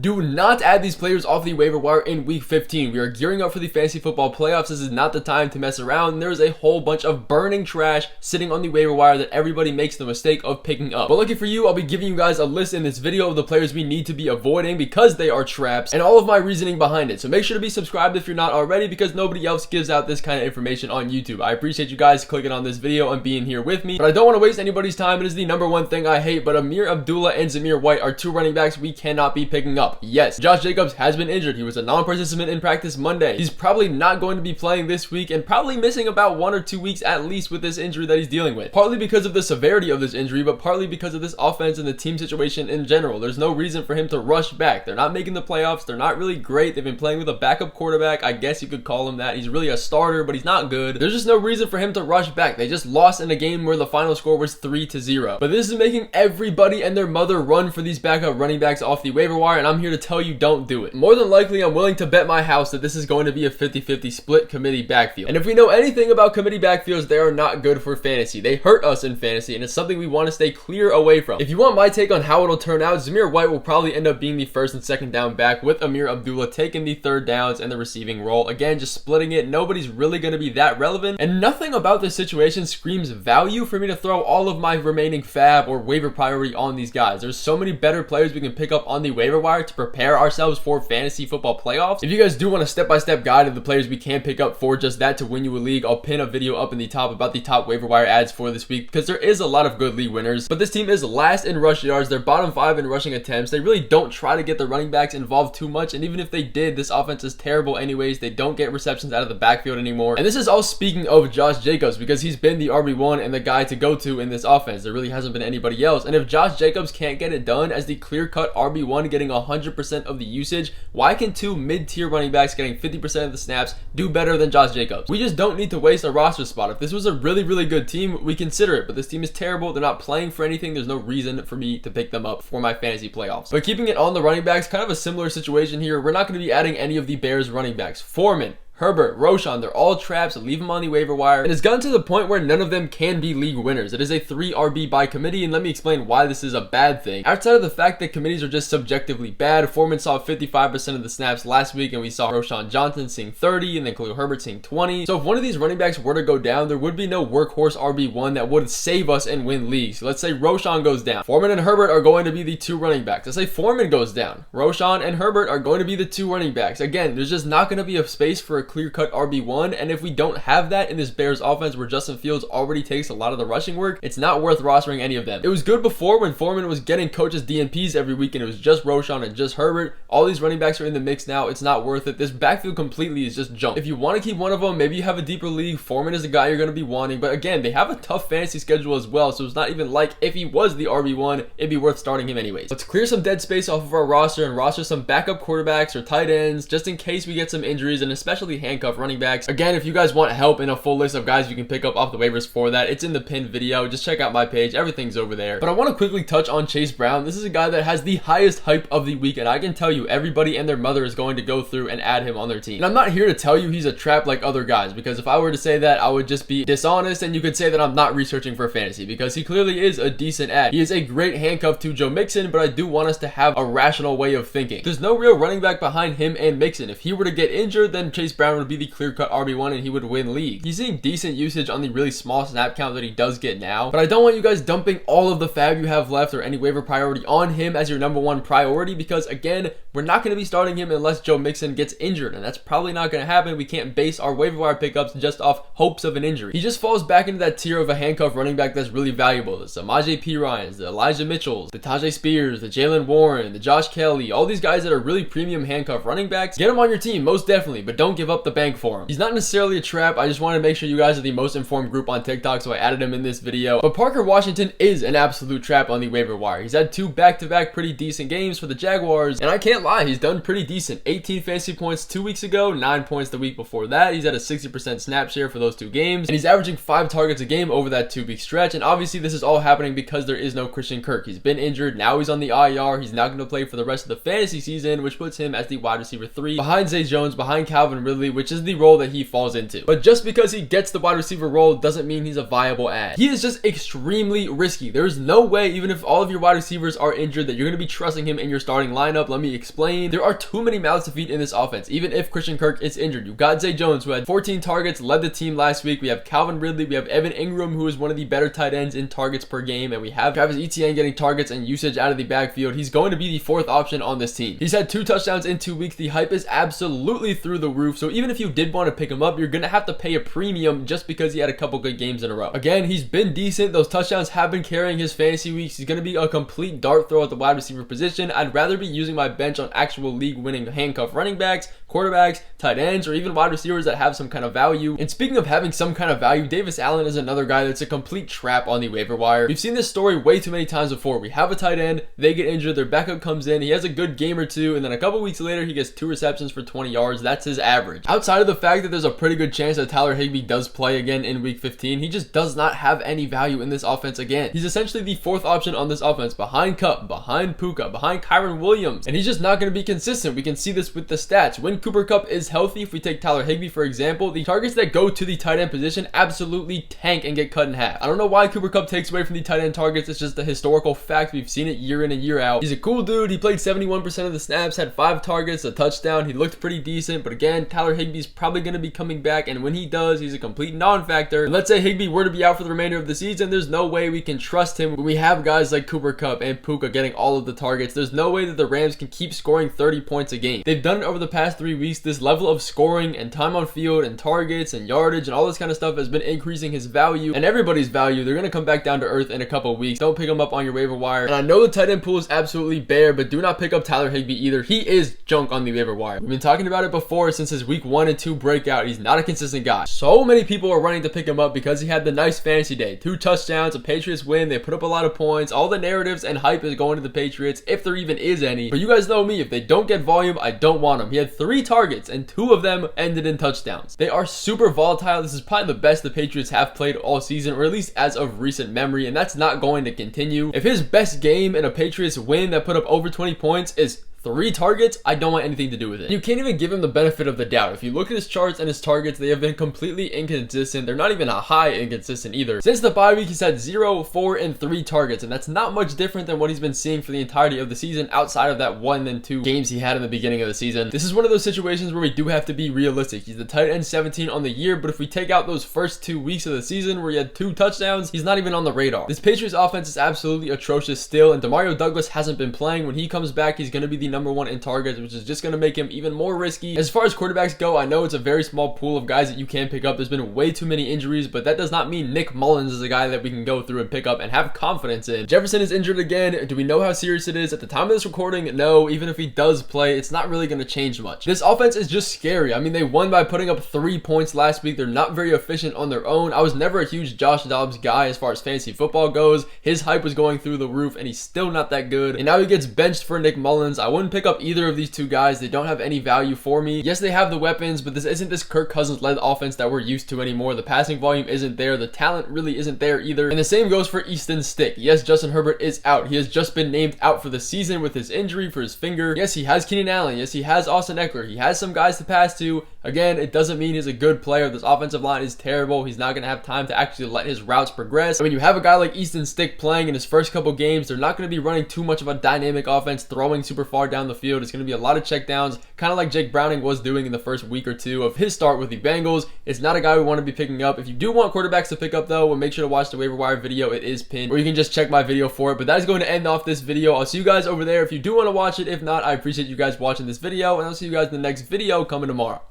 Do not add these players off the waiver wire in week 15. We are gearing up for the fantasy football playoffs. This is not the time to mess around. There's a whole bunch of burning trash sitting on the waiver wire that everybody makes the mistake of picking up. But lucky for you, I'll be giving you guys a list in this video of the players we need to be avoiding because they are traps and all of my reasoning behind it. So make sure to be subscribed if you're not already because nobody else gives out this kind of information on YouTube. I appreciate you guys clicking on this video and being here with me, but I don't want to waste anybody's time. It is the number one thing I hate, but Amir Abdullah and Zamir White are two running backs we cannot be picking up. Yes, Josh Jacobs has been injured. He was a non-participant in practice Monday. He's probably not going to be playing this week and probably missing about 1 or 2 weeks at least with this injury that he's dealing with. Partly because of the severity of this injury, but partly because of this offense and the team situation in general. There's no reason for him to rush back. They're not making the playoffs. They're not really great. They've been playing with a backup quarterback. I guess you could call him that. He's really a starter, but he's not good. There's just no reason for him to rush back. They just lost in a game where the final score was 3-0. But this is making everybody and their mother run for these backup running backs off the waiver wire, and I'm here to tell you don't do it. More than likely, I'm willing to bet my house that this is going to be a 50-50 split committee backfield. And if we know anything about committee backfields, they are not good for fantasy. They hurt us in fantasy, and it's something we want to stay clear away from. If you want my take on how it'll turn out, Zamir White will probably end up being the first and second down back with Amir Abdullah taking the third downs and the receiving role. Again, just splitting it. Nobody's really going to be that relevant, and nothing about this situation screams value for me to throw all of my remaining fab or waiver priority on these guys. There's so many better players we can pick up on the waiver wire to prepare ourselves for fantasy football playoffs. If you guys do want a step-by-step guide of the players we can pick up for just that to win you a league, I'll pin a video up in the top about the top waiver wire ads for this week because there is a lot of good league winners. But this team is last in rush yards. They're bottom 5 in rushing attempts. They really don't try to get the running backs involved too much, and even if they did, this offense is terrible anyways. They don't get receptions out of the backfield anymore. And this is all speaking of Josh Jacobs because he's been the RB1 and the guy to go to in this offense. There really hasn't been anybody else. And if Josh Jacobs can't get it done as the clear-cut RB1 getting 100% of the usage, why can two mid-tier running backs getting 50% of the snaps do better than Josh Jacobs? We just don't need to waste a roster spot. If this was a really, really good team, we consider it. But this team is terrible. They're not playing for anything. There's no reason for me to pick them up for my fantasy playoffs. But keeping it on the running backs, kind of a similar situation here. We're not going to be adding any of the Bears running backs. Foreman, Herbert, Roschon, they're all traps. Leave them on the waiver wire. And it's gotten to the point where none of them can be league winners. It is a 3 RB by committee, and let me explain why this is a bad thing. Outside of the fact that committees are just subjectively bad, Foreman saw 55% of the snaps last week, and we saw Roschon Johnson seeing 30, and then Khalil Herbert seeing 20. So if one of these running backs were to go down, there would be no workhorse RB1 that would save us and win leagues. So let's say Roschon goes down. Foreman and Herbert are going to be the 2 running backs. Let's say Foreman goes down. Roschon and Herbert are going to be the 2 running backs. Again, there's just not going to be a space for a clear-cut RB1. And if we don't have that in this Bears offense where Justin Fields already takes a lot of the rushing work, it's not worth rostering any of them. It was good before when Foreman was getting coaches DNPs every week and it was just Roschon and just Herbert. All these running backs are in the mix now. It's not worth it. This backfield completely is just junk. If you want to keep one of them, maybe you have a deeper league. Foreman is the guy you're going to be wanting. But again, they have a tough fantasy schedule as well. So it's not even like if he was the RB1, it'd be worth starting him anyways. Let's clear some dead space off of our roster and roster some backup quarterbacks or tight ends just in case we get some injuries and especially handcuff running backs. Again, if you guys want help in a full list of guys you can pick up off the waivers for that, it's in the pinned video. Just check out my page. Everything's over there. But I want to quickly touch on Chase Brown. This is a guy that has the highest hype of the week, and I can tell you everybody and their mother is going to go through and add him on their team. And I'm not here to tell you he's a trap like other guys, because if I were to say that, I would just be dishonest, and you could say that I'm not researching for fantasy, because he clearly is a decent add. He is a great handcuff to Joe Mixon, but I do want us to have a rational way of thinking. There's no real running back behind him and Mixon. If he were to get injured, then Chase Brown would be the clear-cut RB1 and he would win league. He's seeing decent usage on the really small snap count that he does get now, but I don't want you guys dumping all of the fab you have left or any waiver priority on him as your number 1 priority, because again, we're not going to be starting him unless Joe Mixon gets injured, and that's probably not going to happen. We can't base our waiver wire pickups just off hopes of an injury. He just falls back into that tier of a handcuff running back that's really valuable. The Samaje Perines, the Elijah Mitchells, the Tajay Spears, the Jalen Warren, the Josh Kelly, all these guys that are really premium handcuff running backs. Get him on your team, most definitely, but don't give up the bank for him. He's not necessarily a trap. I just want to make sure you guys are the most informed group on TikTok, so I added him in this video. But Parker Washington is an absolute trap on the waiver wire. He's had 2 back-to-back pretty decent games for the Jaguars, and I can't lie, he's done pretty decent. 18 fantasy points 2 weeks ago, 9 points the week before that. He's at a 60% snap share for those 2 games, and he's averaging 5 targets a game over that 2-week stretch. And obviously this is all happening because there is no Christian Kirk. He's been injured. Now he's on the IR. He's not going to play for the rest of the fantasy season, which puts him as the wide receiver 3 behind Zay Jones, behind Calvin Ridley, which is the role that he falls into. But just because he gets the wide receiver role doesn't mean he's a viable ad. He is just extremely risky. There's no way, even if all of your wide receivers are injured, that you're going to be trusting him in your starting lineup. Let me explain. explain, there are too many mouths to feed in this offense, even if Christian Kirk is injured. You got Zay Jones, who had 14 targets, led the team last week. We have Calvin Ridley. We have Evan Ingram, who is one of the better tight ends in targets per game. And we have Travis Etienne getting targets and usage out of the backfield. He's going to be the fourth option on this team. He's had 2 touchdowns in 2 weeks. The hype is absolutely through the roof. So even if you did want to pick him up, you're going to have to pay a premium just because he had a couple good games in a row. Again, he's been decent. Those touchdowns have been carrying his fantasy weeks. He's going to be a complete dart throw at the wide receiver position. I'd rather be using my bench on actual league-winning handcuff running backs, quarterbacks, tight ends, or even wide receivers that have some kind of value. And speaking of having some kind of value, Davis Allen is another guy that's a complete trap on the waiver wire. We've seen this story way too many times before. We have a tight end, they get injured, their backup comes in, he has a good game or two, and then a couple weeks later, he gets 2 receptions for 20 yards. That's his average. Outside of the fact that there's a pretty good chance that Tyler Higbee does play again in week 15, he just does not have any value in this offense again. He's essentially the 4th option on this offense, behind Kupp, behind Puka, behind Kyron Williams, and he's just not going to be consistent. We can see this with the stats. When Cooper Kupp is healthy, if we take Tyler Higbee for example, the targets that go to the tight end position absolutely tank and get cut in half. I don't know why Cooper Kupp takes away from the tight end targets. It's just a historical fact. We've seen it year in and year out. He's a cool dude. He played 71% of the snaps, had 5 targets, a touchdown. He looked pretty decent, but again, Tyler Higbee's probably going to be coming back, and when he does, he's a complete non-factor. And let's say Higbee were to be out for the remainder of the season, there's no way we can trust him when we have guys like Cooper Kupp and Puka getting all of the targets. There's no way that the Rams can keep scoring 30 points a game. They've done it over the past 3 weeks. This level of scoring and time on field and targets and yardage and all this kind of stuff has been increasing his value and everybody's value. They're going to come back down to earth in a couple of weeks. Don't pick him up on your waiver wire. And I know the tight end pool is absolutely bare, but do not pick up Tyler Higbee either. He is junk on the waiver wire. We've been talking about it before since his week 1 and 2 breakout. He's not a consistent guy. So many people are running to pick him up because he had the nice fantasy day. 2 touchdowns, a Patriots win. They put up a lot of points. All the narratives and hype is going to the Patriots, if there even is any. But you guys know me. If they don't get volume, I don't want them. He had 3 targets and 2 of them ended in touchdowns. They are super volatile. This is probably the best the Patriots have played all season, or at least as of recent memory, and that's not going to continue. If his best game in a Patriots win that put up over 20 points is 3 targets, I don't want anything to do with it. You can't even give him the benefit of the doubt. If you look at his charts and his targets, they have been completely inconsistent. They're not even a high inconsistent either. Since the bye week, he's had 0, 4, and 3 targets, and that's not much different than what he's been seeing for the entirety of the season outside of that 1 and 2 games he had in the beginning of the season. This is one of those situations where we do have to be realistic. He's the tight end 17 on the year, but if we take out those first 2 weeks of the season where he had 2 touchdowns, he's not even on the radar. This Patriots offense is absolutely atrocious still, and Demario Douglas hasn't been playing. When he comes back, he's going to be the number 1 in targets, which is just going to make him even more risky. As far as quarterbacks go, I know it's a very small pool of guys that you can pick up. There's been way too many injuries, but that does not mean Nick Mullins is a guy that we can go through and pick up and have confidence in. Jefferson is injured again. Do we know how serious it is? At the time of this recording, no. Even if he does play, it's not really going to change much. This offense is just scary. I mean, they won by putting up 3 points last week. They're not very efficient on their own. I was never a huge Josh Dobbs guy as far as fantasy football goes. His hype was going through the roof, and he's still not that good. And now he gets benched for Nick Mullins. I wouldn't pick up either of these 2 guys. They don't have any value for me. Yes, they have the weapons, but this isn't this Kirk Cousins led offense that we're used to anymore. The passing volume isn't there. The talent really isn't there either. And the same goes for Easton Stick. Yes, Justin Herbert is out. He has just been named out for the season with his injury for his finger. Yes, he has Keenan Allen. Yes, he has Austin Eckler. He has some guys to pass to. Again, it doesn't mean he's a good player. This offensive line is terrible. He's not going to have time to actually let his routes progress. I mean, you have a guy like Easton Stick playing in his first couple games. They're not going to be running too much of a dynamic offense, throwing super far down the field. It's going to be a lot of checkdowns, kind of like Jake Browning was doing in the first week or 2 of his start with the Bengals. It's not a guy we want to be picking up. If you do want quarterbacks to pick up though, well, make sure to watch the waiver wire video. It is pinned, or you can just check my video for it. But that is going to end off this video. I'll see you guys over there if you do want to watch it. If not, I appreciate you guys watching this video, and I'll see you guys in the next video coming tomorrow.